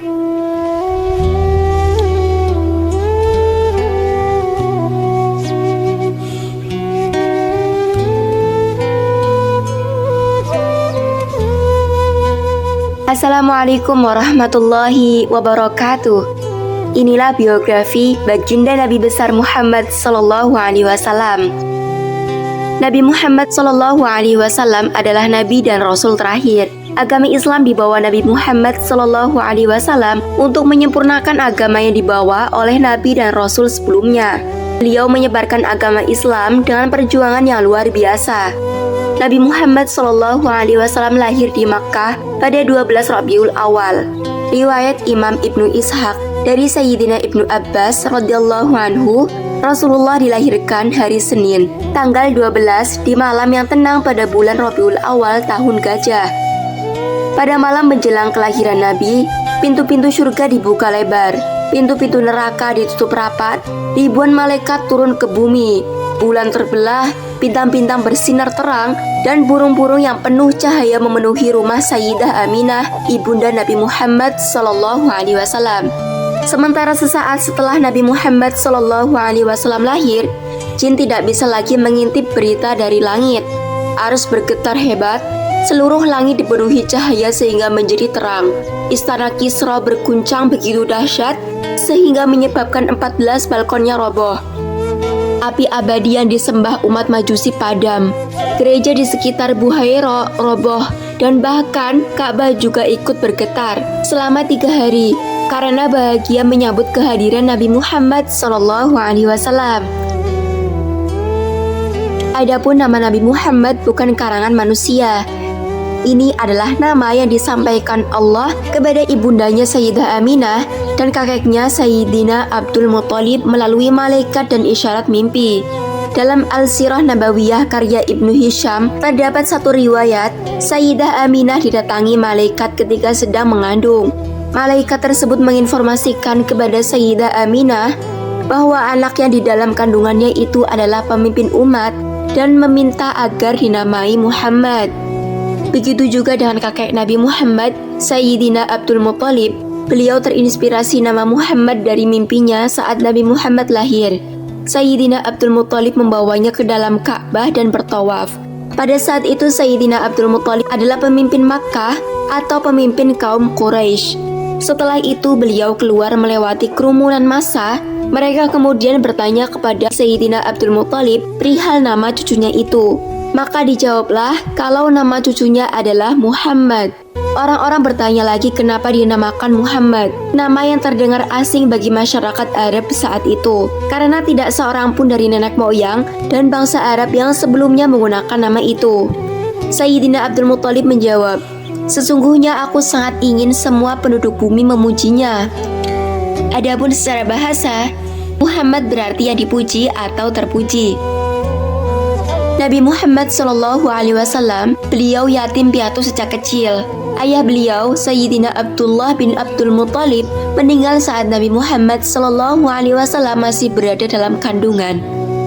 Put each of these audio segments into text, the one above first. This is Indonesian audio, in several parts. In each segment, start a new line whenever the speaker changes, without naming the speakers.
Assalamualaikum warahmatullahi wabarakatuh. Inilah biografi baginda Nabi besar Muhammad sallallahu alaihi wasallam. Nabi Muhammad sallallahu alaihi wasallam adalah nabi dan rasul terakhir. Agama Islam dibawa Nabi Muhammad sallallahu alaihi wasallam untuk menyempurnakan agama yang dibawa oleh nabi dan rasul sebelumnya. Beliau menyebarkan agama Islam dengan perjuangan yang luar biasa. Nabi Muhammad sallallahu alaihi wasallam lahir di Makkah pada 12 Rabiul Awal. Riwayat Imam Ibnu Ishaq dari Sayyidina Ibnu Abbas radhiyallahu anhu, Rasulullah dilahirkan hari Senin, tanggal 12 di malam yang tenang pada bulan Rabiul Awal tahun Gajah. Pada malam menjelang kelahiran Nabi, pintu-pintu surga dibuka lebar, pintu-pintu neraka ditutup rapat, ribuan malaikat turun ke bumi, bulan terbelah, bintang-bintang bersinar terang, dan burung-burung yang penuh cahaya memenuhi rumah Sayyidah Aminah, ibunda Nabi Muhammad sallallahu alaihi wasallam. Sementara sesaat setelah Nabi Muhammad sallallahu alaihi wasallam lahir, jin tidak bisa lagi mengintip berita dari langit. Arus bergetar hebat, seluruh langit dipenuhi cahaya sehingga menjadi terang. Istana Kisra berguncang begitu dahsyat sehingga menyebabkan 14 balkonnya roboh. Api abadi yang disembah umat Majusi padam. Gereja di sekitar Buhaira roboh, dan bahkan Ka'bah juga ikut bergetar selama 3 hari karena bahagia menyambut kehadiran Nabi Muhammad sallallahu alaihi wasallam. Adapun nama Nabi Muhammad bukan karangan manusia. Ini adalah nama yang disampaikan Allah kepada ibundanya Sayyidah Aminah dan kakeknya Sayyidina Abdul Muttalib melalui malaikat dan isyarat mimpi. Dalam Al-Sirah Nabawiyah karya Ibnu Hisham, terdapat satu riwayat Sayyidah Aminah didatangi malaikat ketika sedang mengandung. Malaikat tersebut menginformasikan kepada Sayyidah Aminah bahwa anak yang di dalam kandungannya itu adalah pemimpin umat dan meminta agar dinamai Muhammad. Begitu juga dengan kakek Nabi Muhammad, Sayyidina Abdul Muttalib. Beliau terinspirasi nama Muhammad dari mimpinya saat Nabi Muhammad lahir. Sayyidina Abdul Muttalib membawanya ke dalam Ka'bah dan bertawaf. Pada saat itu Sayyidina Abdul Muttalib adalah pemimpin Makkah atau pemimpin kaum Quraisy. Setelah itu beliau keluar melewati kerumunan massa. Mereka kemudian bertanya kepada Sayyidina Abdul Muttalib perihal nama cucunya itu. Maka dijawablah kalau nama cucunya adalah Muhammad. Orang-orang bertanya lagi kenapa dinamakan Muhammad, nama yang terdengar asing bagi masyarakat Arab saat itu, karena tidak seorang pun dari nenek moyang dan bangsa Arab yang sebelumnya menggunakan nama itu. Sayyidina Abdul Muttalib menjawab, "Sesungguhnya aku sangat ingin semua penduduk bumi memujinya." Adapun secara bahasa, Muhammad berarti yang dipuji atau terpuji. Nabi Muhammad sallallahu alaihi wasallam, beliau yatim piatu sejak kecil. Ayah beliau, Sayyidina Abdullah bin Abdul Muttalib, meninggal saat Nabi Muhammad sallallahu alaihi wasallam masih berada dalam kandungan.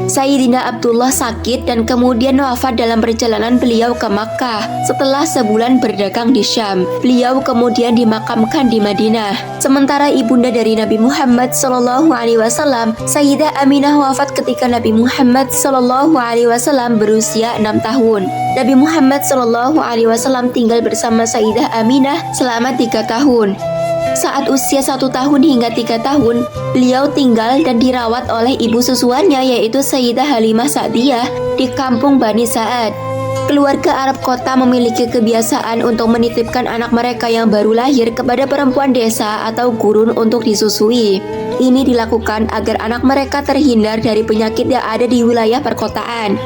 Sayyidina Abdullah sakit dan kemudian wafat dalam perjalanan beliau ke Makkah. Setelah sebulan berdagang di Syam, beliau kemudian dimakamkan di Madinah. Sementara ibunda dari Nabi Muhammad sallallahu alaihi wasallam, Sayyidah Aminah wafat ketika Nabi Muhammad sallallahu alaihi wasallam berusia 6 tahun. Nabi Muhammad sallallahu alaihi wasallam tinggal bersama Sayyidah Aminah selama 3 tahun. Saat usia 1 tahun hingga 3 tahun, beliau tinggal dan dirawat oleh ibu susuannya yaitu Sayyidah Halimah Sa'diyah di kampung Bani Sa'ad. Keluarga Arab kota memiliki kebiasaan untuk menitipkan anak mereka yang baru lahir kepada perempuan desa atau gurun untuk disusui. Ini dilakukan agar anak mereka terhindar dari penyakit yang ada di wilayah perkotaan,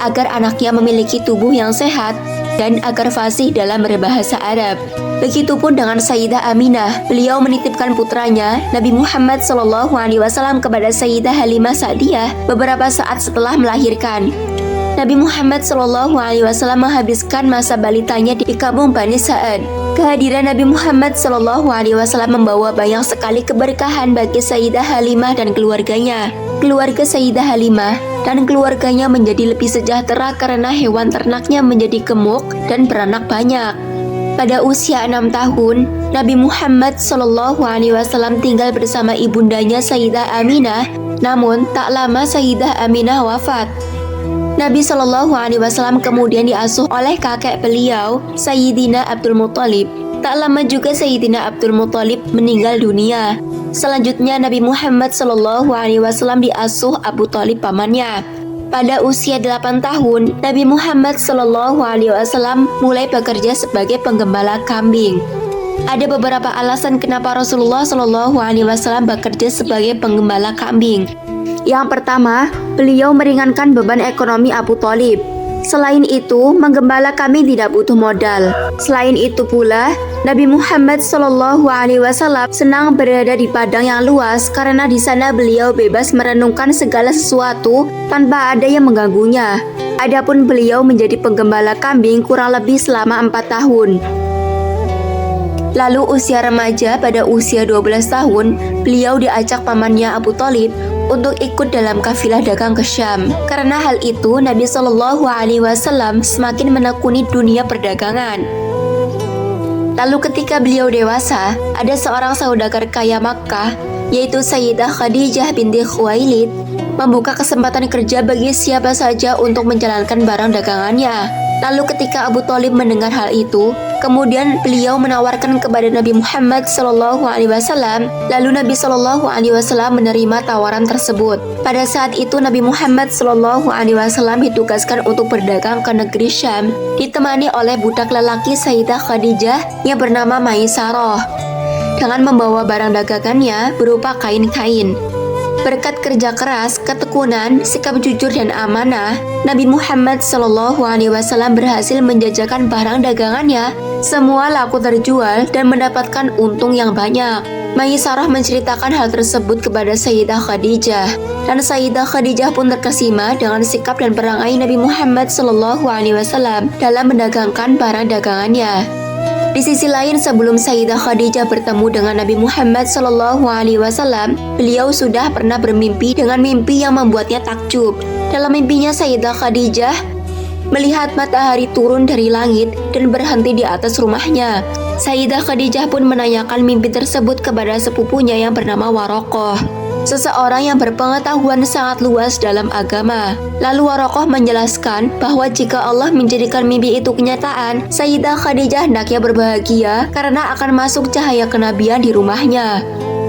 agar anaknya memiliki tubuh yang sehat, dan agar fasih dalam berbahasa Arab. Begitupun dengan Sayyidah Aminah, beliau menitipkan putranya Nabi Muhammad SAW kepada Sayyidah Halimah Sa'diyah beberapa saat setelah melahirkan. Nabi Muhammad SAW menghabiskan masa balitanya di kampung Bani Sa'ad. Kehadiran Nabi Muhammad SAW membawa banyak sekali keberkahan bagi Sayyidah Halimah dan keluarganya. Keluarga Sayyidah Halimah dan keluarganya menjadi lebih sejahtera karena hewan ternaknya menjadi gemuk dan beranak banyak. Pada usia 6 tahun, Nabi Muhammad SAW tinggal bersama ibundanya Sayyidah Aminah. Namun, tak lama Sayyidah Aminah wafat. Nabi SAW kemudian diasuh oleh kakek beliau, Sayyidina Abdul Muthalib. Tak lama juga Sayyidina Abdul Muthalib meninggal dunia. Selanjutnya Nabi Muhammad SAW diasuh Abu Thalib pamannya. Pada usia 8 tahun, Nabi Muhammad SAW mulai bekerja sebagai penggembala kambing. Ada beberapa alasan kenapa Rasulullah SAW bekerja sebagai penggembala kambing. Yang pertama, beliau meringankan beban ekonomi Abu Thalib. Selain itu, menggembala kambing tidak butuh modal. Selain itu pula, Nabi Muhammad SAW senang berada di padang yang luas karena di sana beliau bebas merenungkan segala sesuatu tanpa ada yang mengganggunya. Adapun beliau menjadi penggembala kambing kurang lebih selama 4 tahun. Lalu usia remaja, pada usia 12 tahun, beliau diajak pamannya Abu Thalib untuk ikut dalam kafilah dagang ke Syam. Karena hal itu, Nabi SAW semakin menekuni dunia perdagangan. Lalu ketika beliau dewasa, ada seorang saudagar kaya Makkah, yaitu Sayyidah Khadijah binti Khuwailid, membuka kesempatan kerja bagi siapa saja untuk menjalankan barang dagangannya. Lalu ketika Abu Thalib mendengar hal itu, kemudian beliau menawarkan kepada Nabi Muhammad SAW. Lalu Nabi SAW menerima tawaran tersebut. Pada saat itu Nabi Muhammad SAW ditugaskan untuk berdagang ke negeri Syam, ditemani oleh budak lelaki Sayyidah Khadijah yang bernama Maisarah, dengan membawa barang dagangannya berupa kain-kain. Berkat kerja keras, ketekunan, sikap jujur dan amanah, Nabi Muhammad SAW berhasil menjajakan barang dagangannya. Semua laku terjual dan mendapatkan untung yang banyak. Maisarah menceritakan hal tersebut kepada Sayyidah Khadijah, dan Sayyidah Khadijah pun terkesima dengan sikap dan perangai Nabi Muhammad SAW dalam mendagangkan barang dagangannya. Di sisi lain, sebelum Sayyidah Khadijah bertemu dengan Nabi Muhammad SAW, beliau sudah pernah bermimpi dengan mimpi yang membuatnya takjub. Dalam mimpinya, Sayyidah Khadijah melihat matahari turun dari langit dan berhenti di atas rumahnya. Sayyidah Khadijah pun menanyakan mimpi tersebut kepada sepupunya yang bernama Warokoh, seseorang yang berpengetahuan sangat luas dalam agama. Lalu Warokoh menjelaskan bahwa jika Allah menjadikan mimpi itu kenyataan, Sayyidah Khadijah hendaknya berbahagia karena akan masuk cahaya kenabian di rumahnya.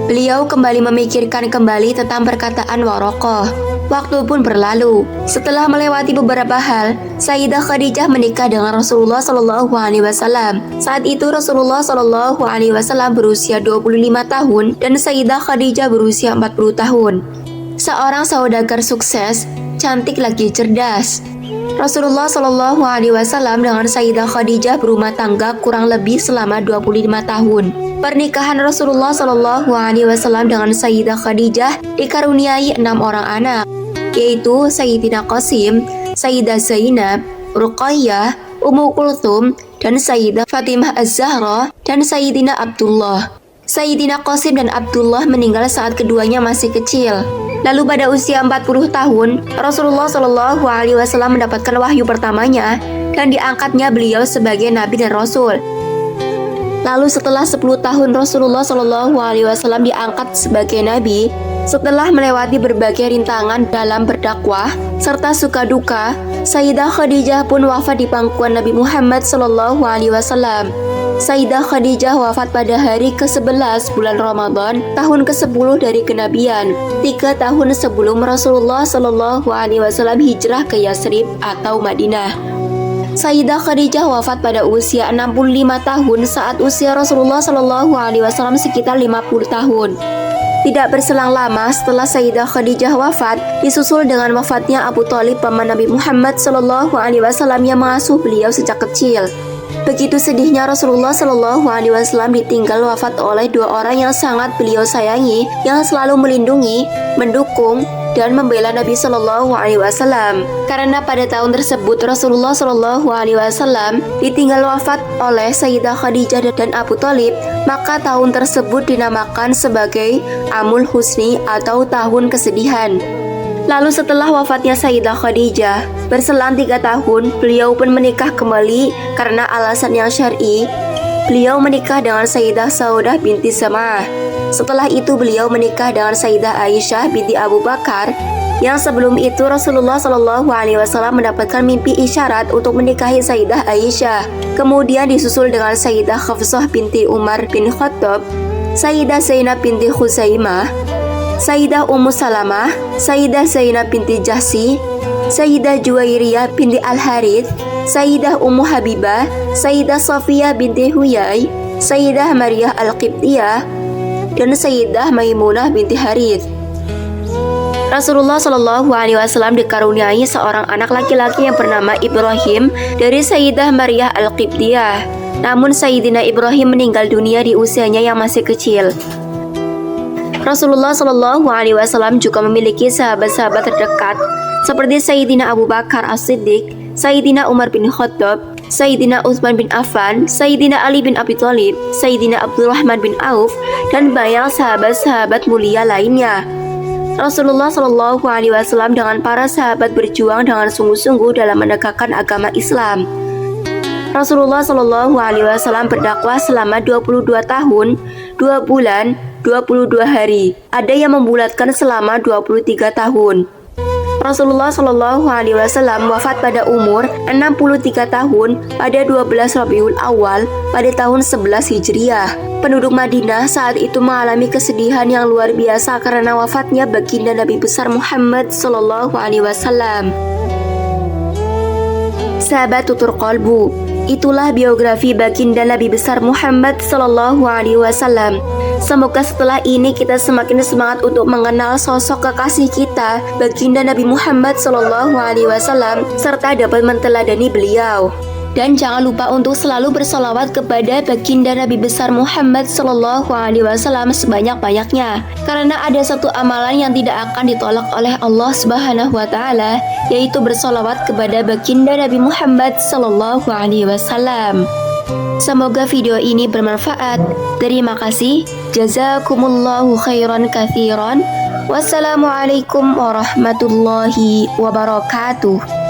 Beliau kembali memikirkan tentang perkataan Warokoh. Waktu pun berlalu. Setelah melewati beberapa hal, Sayyidah Khadijah menikah dengan Rasulullah SAW. Saat itu Rasulullah SAW berusia 25 tahun dan Sayyidah Khadijah berusia 40 tahun. Seorang saudagar sukses, cantik lagi cerdas. Rasulullah SAW dengan Sayyidah Khadijah berumah tangga kurang lebih selama 25 tahun. Pernikahan Rasulullah SAW dengan Sayyidah Khadijah dikaruniai 6 orang anak, yaitu Sayyidina Qasim, Sayyidah Zainab, Ruqayyah, Ummu Kulthum, dan Sayyidah Fatimah Az-Zahra, dan Sayyidina Abdullah. Sayyidina Qasim dan Abdullah meninggal saat keduanya masih kecil. Lalu pada usia 40 tahun, Rasulullah SAW mendapatkan wahyu pertamanya dan diangkatnya beliau sebagai Nabi dan Rasul. Lalu setelah 10 tahun Rasulullah SAW diangkat sebagai Nabi, setelah melewati berbagai rintangan dalam berdakwah serta suka duka, Sayyidah Khadijah pun wafat di pangkuan Nabi Muhammad SAW. Sayyidah Khadijah wafat pada hari ke-11 bulan Ramadan, tahun ke-10 dari kenabian, 3 tahun sebelum Rasulullah SAW hijrah ke Yasrib atau Madinah. Sayyidah Khadijah wafat pada usia 65 tahun saat usia Rasulullah SAW sekitar 50 tahun. Tidak berselang lama setelah Sayyidah Khadijah wafat, disusul dengan wafatnya Abu Thalib paman Nabi Muhammad SAW yang mengasuh beliau sejak kecil. Begitu sedihnya Rasulullah SAW ditinggal wafat oleh 2 orang yang sangat beliau sayangi, yang selalu melindungi, mendukung, dan membela Nabi SAW. Karena pada tahun tersebut Rasulullah SAW ditinggal wafat oleh Sayyidah Khadijah dan Abu Thalib, maka tahun tersebut dinamakan sebagai Amul Husni atau tahun kesedihan. Lalu setelah wafatnya Sayyidah Khadijah, berselang 3 tahun, beliau pun menikah kembali karena alasan yang syar'i. beliau menikah dengan Sayyidah Saudah binti Zam'ah. Setelah itu beliau menikah dengan Sayyidah Aisyah binti Abu Bakar. Yang sebelum itu Rasulullah Shallallahu Alaihi Wasallam mendapatkan mimpi isyarat untuk menikahi Sayyidah Aisyah. Kemudian disusul dengan Sayyidah Hafsah binti Umar bin Khattab, Sayyidah Zainab binti Khuzaimah, Sayyidah Ummu Salamah, Sayyidah Zainab binti Jahsi, Sayyidah Juwairiyah binti Al-Harith, Sayyidah Ummu Habibah, Sayyidah Safiyah binti Huyai, Sayyidah Maryah Al-Qibtiyah, dan Sayyidah Maimunah binti Harith. Rasulullah Shallallahu Alaihi Wasallam dikaruniai seorang anak laki-laki yang bernama Ibrahim dari Sayyidah Maryah Al-Qibtiyah. Namun Sayyidina Ibrahim meninggal dunia di usianya yang masih kecil. Rasulullah Shallallahu Alaihi Wasallam juga memiliki sahabat-sahabat terdekat seperti Sayyidina Abu Bakar As-Siddiq, Sayyidina Umar bin Khattab, Sayyidina Utsman bin Affan, Sayyidina Ali bin Abi Thalib, Sayyidina Abdurrahman bin Auf, dan banyak sahabat-sahabat mulia lainnya. Rasulullah Shallallahu Alaihi Wasallam dengan para sahabat berjuang dengan sungguh-sungguh dalam menegakkan agama Islam. Rasulullah Shallallahu Alaihi Wasallam berdakwah selama 22 tahun, 2 bulan, 22 hari. Ada yang membulatkan selama 23 tahun. Rasulullah Shallallahu Alaihi Wasallam wafat pada umur 63 tahun pada 12 Rabiul Awal pada tahun 11 Hijriah. Penduduk Madinah saat itu mengalami kesedihan yang luar biasa karena wafatnya baginda Nabi besar Muhammad Shallallahu Alaihi Wasallam. Sahabat tutur kolbu, itulah biografi baginda Nabi besar Muhammad Shallallahu Alaihi Wasallam. Semoga setelah ini kita semakin semangat untuk mengenal sosok kekasih kita, baginda Nabi Muhammad Shallallahu Alaihi Wasallam, serta dapat menteladani beliau. Dan jangan lupa untuk selalu bersolawat kepada baginda Nabi besar Muhammad Shallallahu Alaihi Wasallam sebanyak-banyaknya. Karena ada satu amalan yang tidak akan ditolak oleh Allah Subhanahu Wa Taala, yaitu bersolawat kepada baginda Nabi Muhammad Shallallahu Alaihi Wasallam. Semoga video ini bermanfaat. Terima kasih. Jazakumullahu khairan katsiran. Wassalamualaikum warahmatullahi wabarakatuh.